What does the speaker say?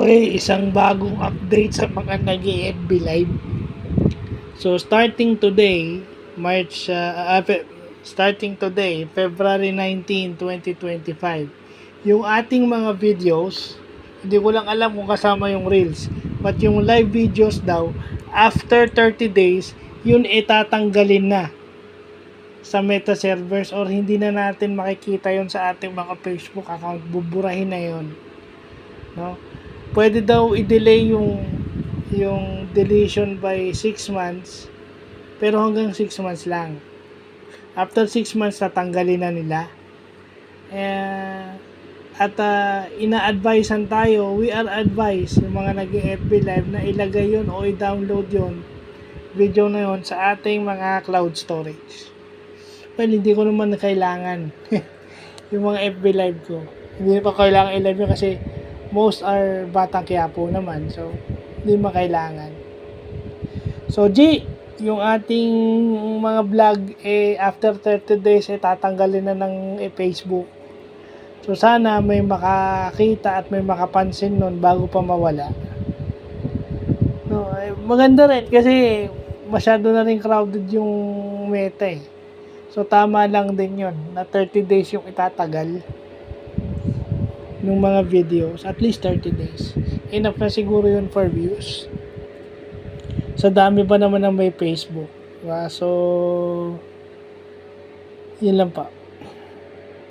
Okay, isang bagong update sa mga nag-FB Live. So, starting today, February 19, 2025, yung ating mga videos, hindi ko lang alam kung kasama yung Reels, but yung live videos daw, after 30 days, yun itatanggalin na sa Meta servers or hindi na natin makikita yon sa ating mga Facebook account. Buburahin na yon, no? Pwede daw i-delay yung deletion by 6 months, pero hanggang 6 months lang. After 6 months tatanggalin na nila. Ina-advisean tayo, we are advised yung mga nag-FB live na ilagay yun o i-download yun, video na yun sa ating mga cloud storage. Well, hindi ko naman kailangan yung mga FB live ko. Hindi pa kailangan i-live yun kasi most are Batang Quiapo naman. So, hindi makailangan. So, yung ating mga vlog, after 30 days, tatanggalin na ng Facebook. So, sana may makakita at may makapansin nun bago pa mawala. No, maganda rin kasi masyado na rin crowded yung Meta eh. So, tama lang din yun na 30 days yung itatagal ng mga videos, at least 30 days. Enough na siguro yun for views. Sa dami pa naman ng may Facebook. So, yun lang pa.